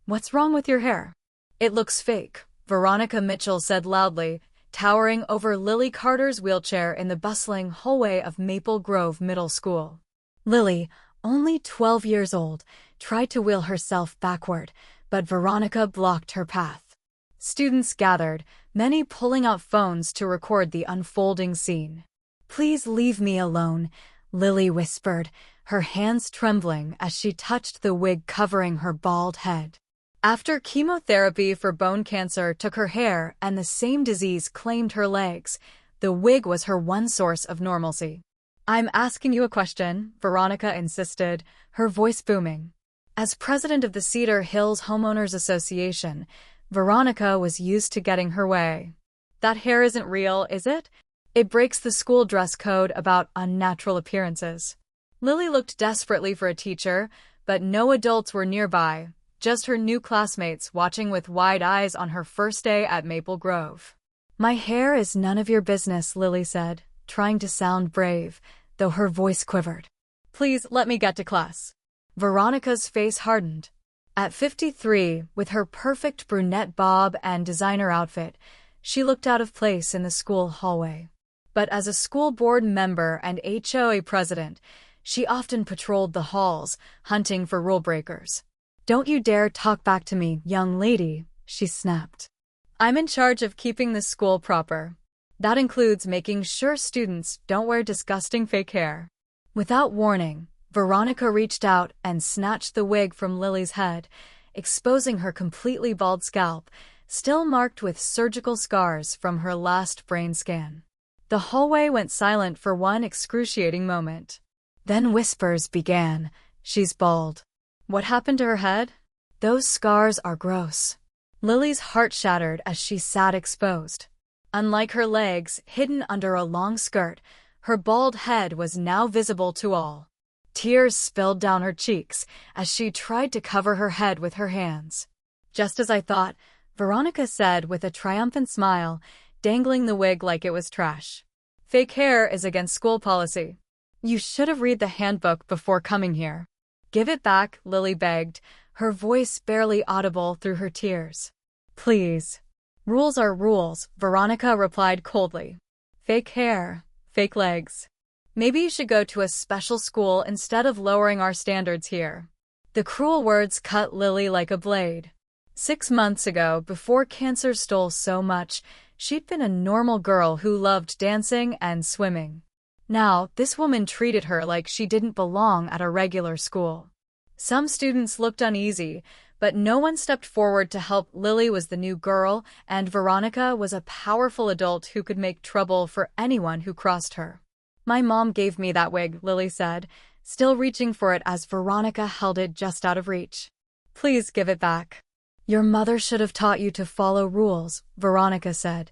What's wrong with your hair? It looks fake, Veronica Mitchell said loudly, towering over Lily Carter's wheelchair in the bustling hallway of Maple Grove Middle School. Lily, only 12 years old, tried to wheel herself backward, but Veronica blocked her path. Students gathered, many pulling out phones to record the unfolding scene. "Please leave me alone," Lily whispered, her hands trembling as she touched the wig covering her bald head. After chemotherapy for bone cancer took her hair and the same disease claimed her legs, the wig was her one source of normalcy. "I'm asking you a question," Veronica insisted, her voice booming. As president of the Cedar Hills Homeowners Association, Veronica was used to getting her way. "That hair isn't real, is it? It breaks the school dress code about unnatural appearances." Lily looked desperately for a teacher, but no adults were nearby, just her new classmates watching with wide eyes on her first day at Maple Grove. "My hair is none of your business," Lily said, trying to sound brave, though her voice quivered. "Please let me get to class." Veronica's face hardened. At 53, with her perfect brunette bob and designer outfit, she looked out of place in the school hallway. But as a school board member and HOA president, she often patrolled the halls, hunting for rule breakers. "Don't you dare talk back to me, young lady," she snapped. "I'm in charge of keeping the school proper. That includes making sure students don't wear disgusting fake hair." Without warning, Veronica reached out and snatched the wig from Lily's head, exposing her completely bald scalp, still marked with surgical scars from her last brain scan. The hallway went silent for one excruciating moment. Then whispers began. "She's bald." "What happened to her head?" "Those scars are gross." Lily's heart shattered as she sat exposed. Unlike her legs, hidden under a long skirt, her bald head was now visible to all. Tears spilled down her cheeks as she tried to cover her head with her hands. "Just as I thought," Veronica said with a triumphant smile, dangling the wig like it was trash. "Fake hair is against school policy. You should have read the handbook before coming here." "Give it back," Lily begged, her voice barely audible through her tears. "Please." "Rules are rules," Veronica replied coldly. "Fake hair, fake legs. Maybe you should go to a special school instead of lowering our standards here." The cruel words cut Lily like a blade. 6 months ago, before cancer stole so much, she'd been a normal girl who loved dancing and swimming. Now, this woman treated her like she didn't belong at a regular school. Some students looked uneasy, but no one stepped forward to help. Lily was the new girl, and Veronica was a powerful adult who could make trouble for anyone who crossed her. "My mom gave me that wig," Lily said, still reaching for it as Veronica held it just out of reach. "Please give it back." "Your mother should have taught you to follow rules," Veronica said,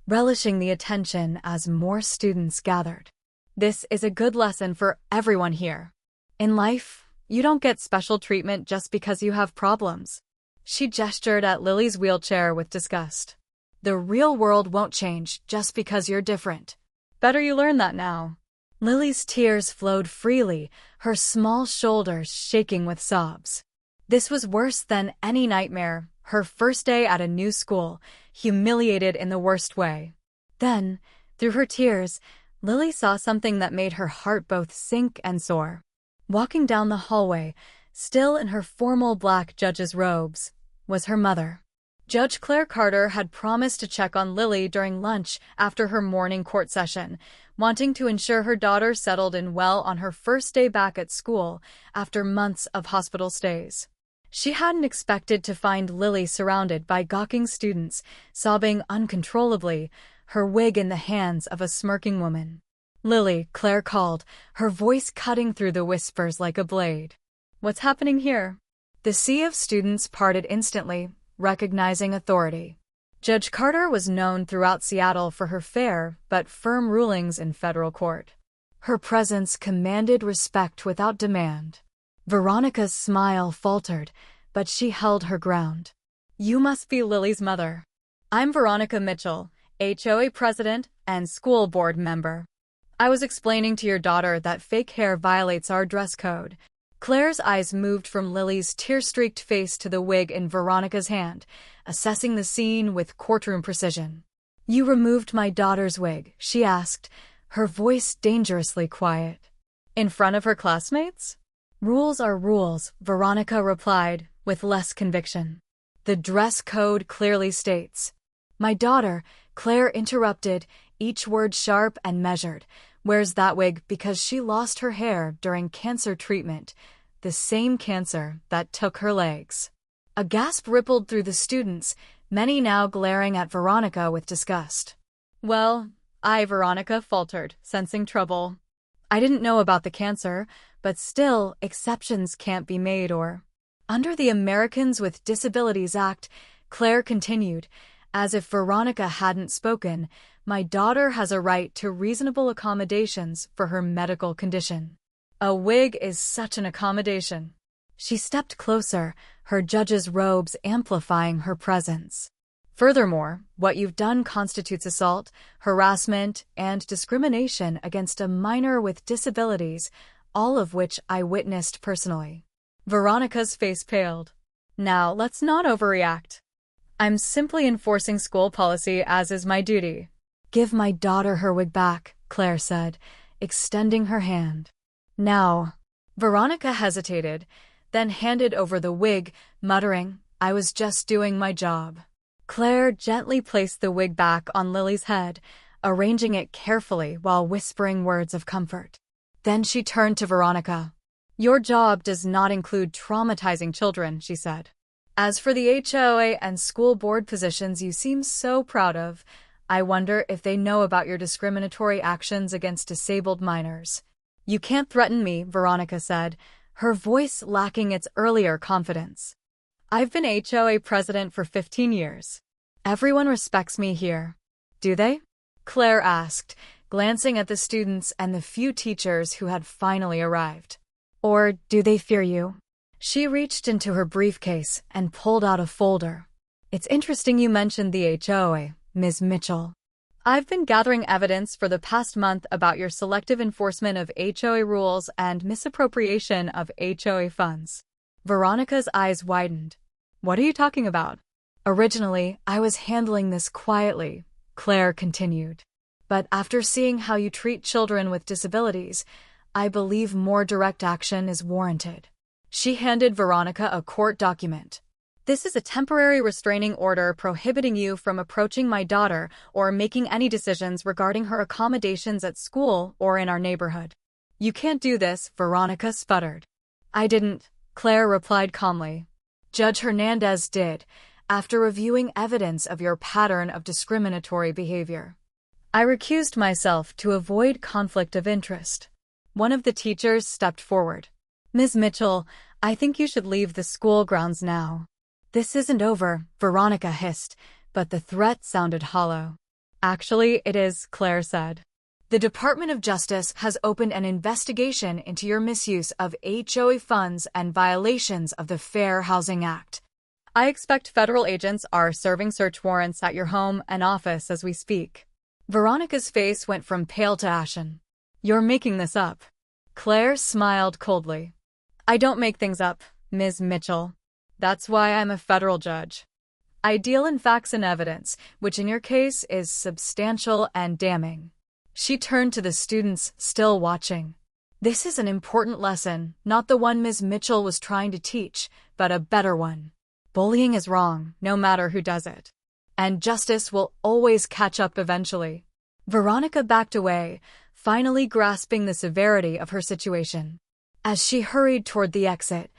relishing the attention as more students gathered. "This is a good lesson for everyone here. In life, you don't get special treatment just because you have problems." She gestured at Lily's wheelchair with disgust. "The real world won't change just because you're different. Better you learn that now." Lily's tears flowed freely, her small shoulders shaking with sobs. This was worse than any nightmare, her first day at a new school, humiliated in the worst way. Then, through her tears, Lily saw something that made her heart both sink and soar. Walking down the hallway, still in her formal black judge's robes, was her mother. Judge Claire Carter had promised to check on Lily during lunch after her morning court session, wanting to ensure her daughter settled in well on her first day back at school after months of hospital stays. She hadn't expected to find Lily surrounded by gawking students, sobbing uncontrollably, her wig in the hands of a smirking woman. "Lily," Claire called, her voice cutting through the whispers like a blade. "What's happening here?" The sea of students parted instantly, recognizing authority. Judge Carter was known throughout Seattle for her fair but firm rulings in federal court. Her presence commanded respect without demand. Veronica's smile faltered, but she held her ground. "You must be Lily's mother." "I'm Veronica Mitchell, HOA president and school board member. I was explaining to your daughter that fake hair violates our dress code. Claire's eyes moved from Lily's tear-streaked face to the wig in Veronica's hand, assessing the scene with courtroom precision. "You removed my daughter's wig?" she asked, her voice dangerously quiet. "In front of her classmates?" "Rules are rules," Veronica replied, with less conviction. "The dress code clearly states." "My daughter," Claire interrupted, each word sharp and measured, "wears that wig because she lost her hair during cancer treatment, the same cancer that took her legs." A gasp rippled through the students, many now glaring at Veronica with disgust. "Well, Veronica faltered, sensing trouble. "I didn't know about the cancer, but still, exceptions can't be made or—" "Under the Americans with Disabilities Act," Claire continued, as if Veronica hadn't spoken, "my daughter has a right to reasonable accommodations for her medical condition." "A wig is such an accommodation." She stepped closer, her judge's robes amplifying her presence. "Furthermore, what you've done constitutes assault, harassment, and discrimination against a minor with disabilities, all of which I witnessed personally." Veronica's face paled. "Now, let's not overreact. I'm simply enforcing school policy, as is my duty." "Give my daughter her wig back," Claire said, extending her hand. "Now." Veronica hesitated, then handed over the wig, muttering, "I was just doing my job." Claire gently placed the wig back on Lily's head, arranging it carefully while whispering words of comfort. Then she turned to Veronica. "Your job does not include traumatizing children," she said. "As for the HOA and school board positions you seem so proud of, I wonder if they know about your discriminatory actions against disabled minors." "You can't threaten me," Veronica said, her voice lacking its earlier confidence. "I've been HOA president for 15 years. Everyone respects me here." "Do they?" Claire asked, glancing at the students and the few teachers who had finally arrived. "Or do they fear you?" She reached into her briefcase and pulled out a folder. "It's interesting you mentioned the HOA, Ms. Mitchell. I've been gathering evidence for the past month about your selective enforcement of HOA rules and misappropriation of HOA funds." Veronica's eyes widened. "What are you talking about?" "Originally, I was handling this quietly," Claire continued. "But after seeing how you treat children with disabilities, I believe more direct action is warranted." She handed Veronica a court document. "This is a temporary restraining order prohibiting you from approaching my daughter or making any decisions regarding her accommodations at school or in our neighborhood." "You can't do this," Veronica sputtered. "I didn't," Claire replied calmly. "Judge Hernandez did, after reviewing evidence of your pattern of discriminatory behavior. I recused myself to avoid conflict of interest." One of the teachers stepped forward. "Ms. Mitchell, I think you should leave the school grounds now." "This isn't over," Veronica hissed, but the threat sounded hollow. "Actually, it is," Claire said. "The Department of Justice has opened an investigation into your misuse of HOA funds and violations of the Fair Housing Act. I expect federal agents are serving search warrants at your home and office as we speak." Veronica's face went from pale to ashen. "You're making this up." Claire smiled coldly. "I don't make things up, Ms. Mitchell. That's why I'm a federal judge. I deal in facts and evidence, which in your case is substantial and damning." She turned to the students, still watching. "This is an important lesson, not the one Ms. Mitchell was trying to teach, but a better one. Bullying is wrong, no matter who does it. And justice will always catch up eventually." Veronica backed away, finally grasping the severity of her situation. As she hurried toward the exit,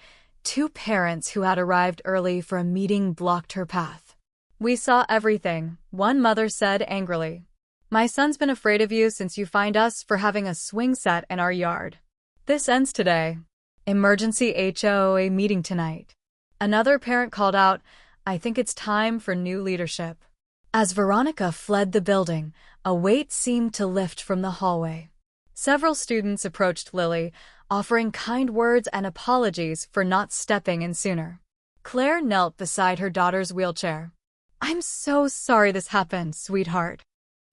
two parents who had arrived early for a meeting blocked her path. "We saw everything," one mother said angrily. "My son's been afraid of you since you fined us for having a swing set in our yard. This ends today. Emergency HOA meeting tonight." Another parent called out, "I think it's time for new leadership." As Veronica fled the building, a weight seemed to lift from the hallway. Several students approached Lily, offering kind words and apologies for not stepping in sooner. Claire knelt beside her daughter's wheelchair. "I'm so sorry this happened, sweetheart.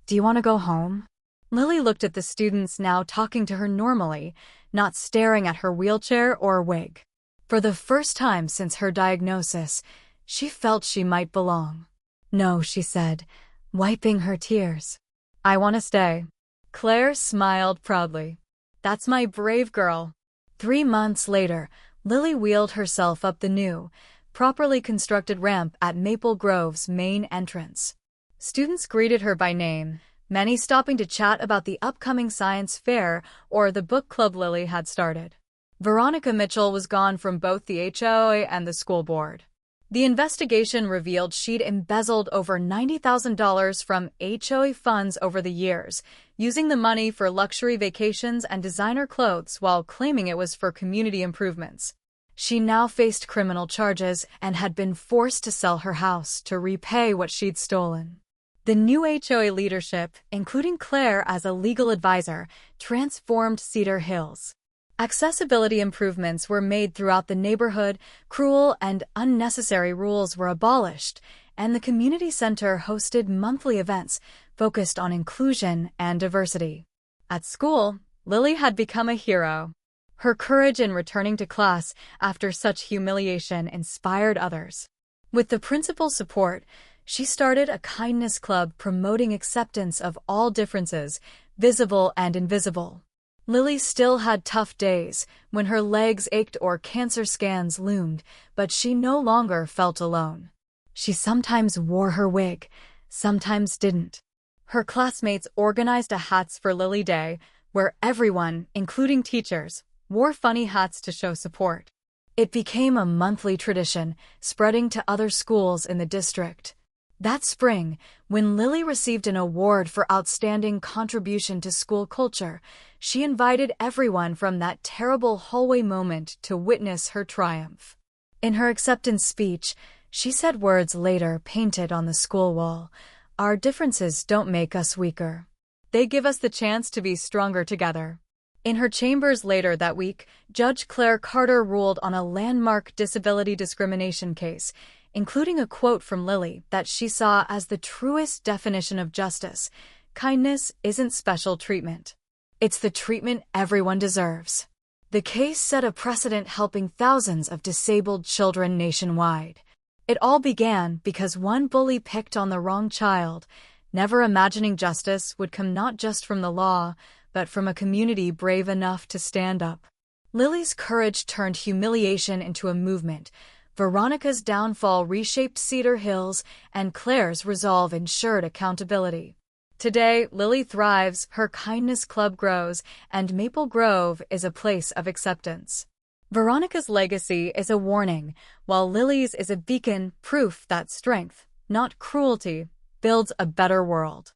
Do you want to go home?" Lily looked at the students now talking to her normally, not staring at her wheelchair or wig. For the first time since her diagnosis, she felt she might belong. "No," she said, wiping her tears. "I want to stay." Claire smiled proudly. "That's my brave girl." 3 months later, Lily wheeled herself up the new, properly constructed ramp at Maple Grove's main entrance. Students greeted her by name, many stopping to chat about the upcoming science fair or the book club Lily had started. Veronica Mitchell was gone from both the HOA and the school board. The investigation revealed she'd embezzled over $90,000 from HOA funds over the years, using the money for luxury vacations and designer clothes while claiming it was for community improvements. She now faced criminal charges and had been forced to sell her house to repay what she'd stolen. The new HOA leadership, including Claire as a legal advisor, transformed Cedar Hills. Accessibility improvements were made throughout the neighborhood, cruel and unnecessary rules were abolished, and the community center hosted monthly events focused on inclusion and diversity. At school, Lily had become a hero. Her courage in returning to class after such humiliation inspired others. With the principal's support, she started a kindness club promoting acceptance of all differences, visible and invisible. Lily still had tough days when her legs ached or cancer scans loomed, but she no longer felt alone. She sometimes wore her wig, sometimes didn't. Her classmates organized a Hats for Lily Day, where everyone, including teachers, wore funny hats to show support. It became a monthly tradition, spreading to other schools in the district. That spring, when Lily received an award for outstanding contribution to school culture, she invited everyone from that terrible hallway moment to witness her triumph. In her acceptance speech, she said words later painted on the school wall, "Our differences don't make us weaker. They give us the chance to be stronger together." In her chambers later that week, Judge Claire Carter ruled on a landmark disability discrimination case, including a quote from Lily that she saw as the truest definition of justice: "Kindness isn't special treatment. It's the treatment everyone deserves." The case set a precedent helping thousands of disabled children nationwide. It all began because one bully picked on the wrong child, never imagining justice would come not just from the law, but from a community brave enough to stand up. Lily's courage turned humiliation into a movement. Veronica's downfall reshaped Cedar Hills, and Claire's resolve ensured accountability. Today, Lily thrives, her kindness club grows, and Maple Grove is a place of acceptance. Veronica's legacy is a warning, while Lily's is a beacon, proof that strength, not cruelty, builds a better world.